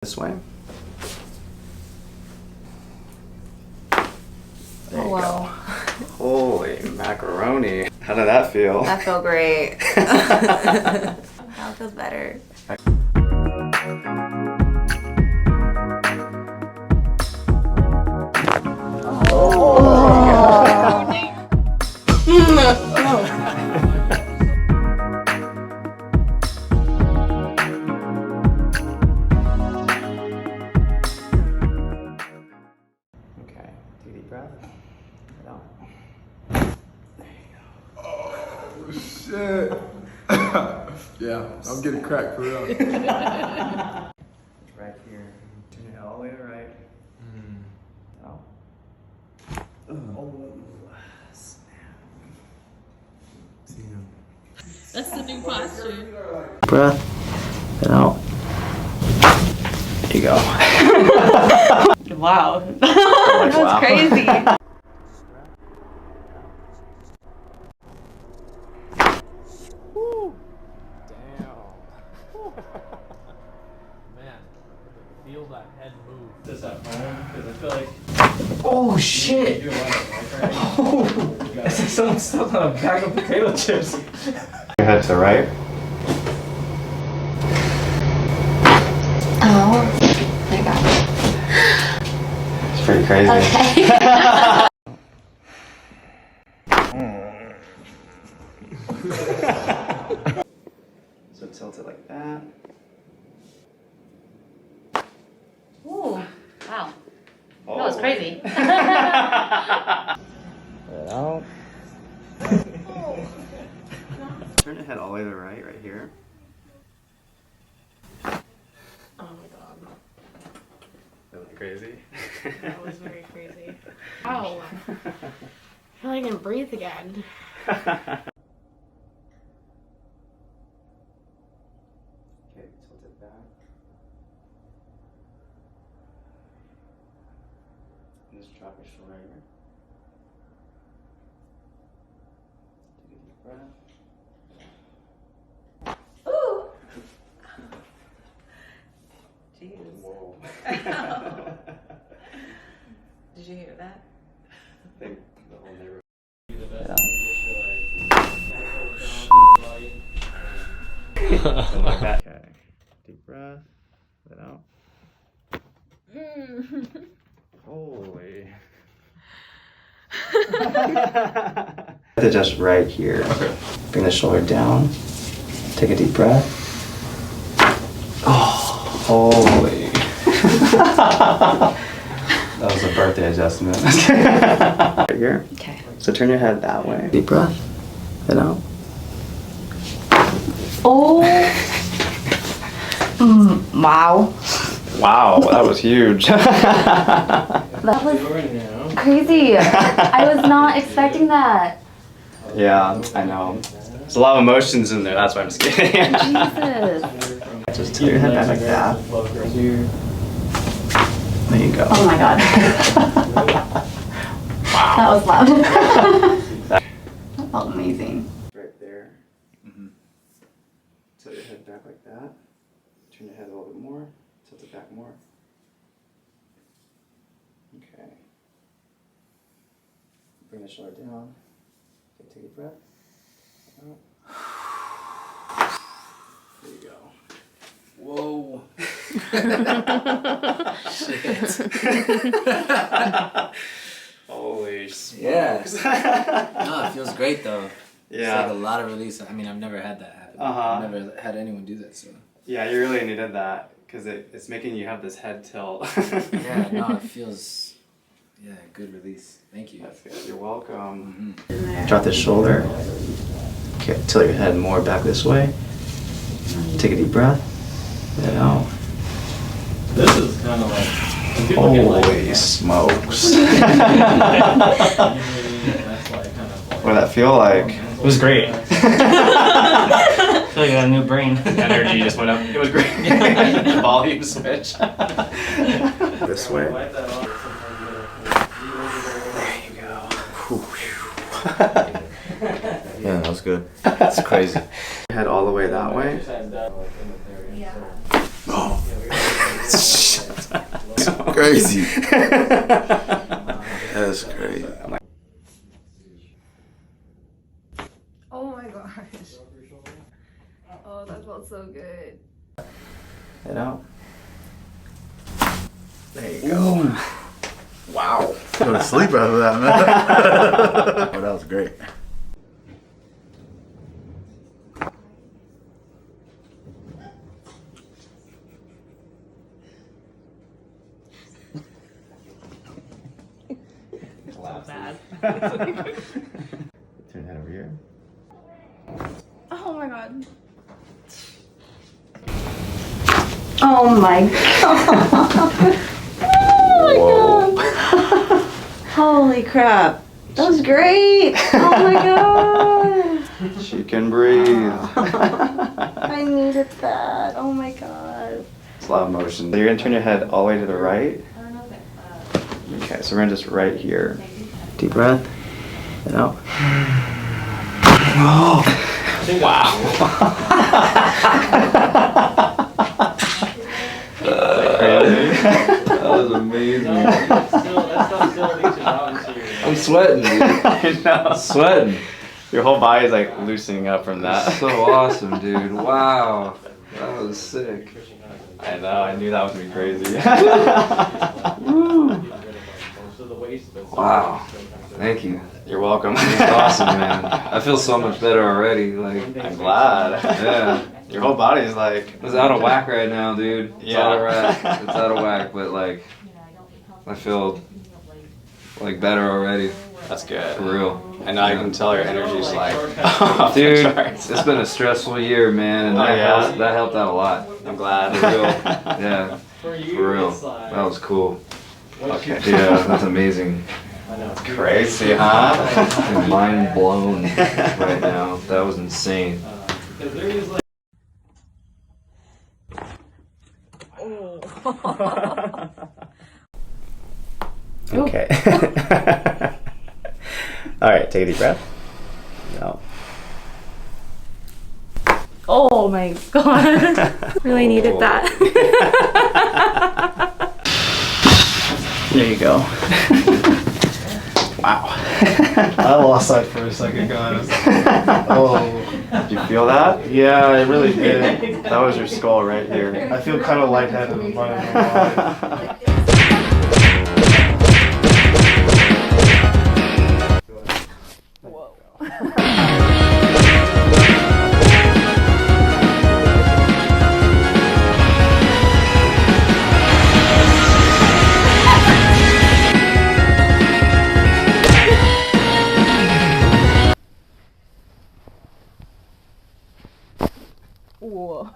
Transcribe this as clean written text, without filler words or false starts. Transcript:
This way. There you go. Holy macaroni. How did that feel? That felt great. That feels better. Okay, deep breath. Out. Oh shit. Yeah, I'm getting cracked for real. Right here. Turn it all the way to the right. Out. Oh, snap. That's the new posture. Breath. And out. There you go. Wow. Like, That's wow. crazy. Woo. Damn. Man, feel that head move. Does that phone? Because I feel like Oh shit! you do a lot of right? Oh, It's like someone stepped on a bag of potato chips. your head to the right. Oh my god. It's pretty crazy. So tilt it like that. Ooh, wow. Oh. That was crazy. Let it out. Turn your head all the way to the right, right here. Oh my god. Isn't that crazy? That was very crazy. Ow. I feel like I can breathe again. Okay, tilt it back. And just drop your shoulder right here. Take a deep breath. Ooh. Jeez. Whoa. Did you hear that? I think the whole neighborhood. Something like that. Okay. Deep breath. Let it out. Holy. Just right here. Okay. Bring the shoulder down. Take a deep breath. Oh, holy. That was a birthday adjustment. Right here. Okay. So turn your head that way. Deep breath. Let it out. Oh. Wow. Wow, that was huge. That was crazy. I was not expecting that. Yeah, I know. There's a lot of emotions in there, that's why I'm just kidding. Jesus. Just tilt your head back like that. There you go. Oh my god. Wow. That was loud. That felt amazing. Right there. Tilt your head back like that. Turn your head a little bit more. Tilt it back more. Okay. Bring the shoulder down. Okay, take a breath. Out. There you go. Whoa. Shit. Holy smokes. No, it feels great though. Yeah. It's like a lot of release. I mean, I've never had that happen. Uh-huh. I've never had anyone do that, so. Yeah, you really needed that because it's making you have this head tilt. Yeah, no, it feels, yeah, good release. Thank you. That's good. You're welcome. Drop the shoulder. Okay, tilt your head more back this way. Take a deep breath. Let it out. This is kind of like. when people get, like, Holy smokes. that's like kind of like. What did that feel like? It was great. I feel like I got a new brain. Energy just went up. It was great. Volume switch. This way. There you go. Yeah, that was good. It's crazy. Head all the way that way. Yeah. Oh. Crazy. That's crazy. Oh my gosh. Oh, that felt so good. Head out. There you go. Wow. Go to sleep out of that, man. Oh, that was great. Bad. Turn head over here. Oh my god. Oh my god. Oh my god. Holy crap. That was great. Oh my god. She can breathe. I needed that. Oh my god. Slow motion. So you're gonna turn your head all the way to the right. Okay, so we're gonna just right here. Deep breath. And out. Oh. Wow. That was amazing. I'm sweating, dude. I know. Sweating. Your whole body is like loosening up from that. So awesome, dude. Wow. That was sick. I know, I knew that was gonna be crazy. Wow. Thank you. You're welcome. That's awesome, man. I feel so much better already. Like, I'm glad. yeah. Your whole body's like... It's out of whack right now, dude. It's Yeah. out of whack. It's out of whack, but like, I feel like better already. That's good. For real. And now I can tell your energy's like... Dude, charts. it's been a stressful year, man, and Oh, yeah? that helped out a lot. I'm glad. For real. Yeah. For real. That was cool. Okay. Yeah, that's amazing. Crazy, huh? I'm mind blown right now. That was insane. Okay. All right, take a deep breath. No. Oh my god. Really needed that. There you go. Wow. I lost sight for a second, guys. Oh, Did you feel that? yeah, I really did. That was your skull right here. I feel kind of lightheaded in front of my Whoa.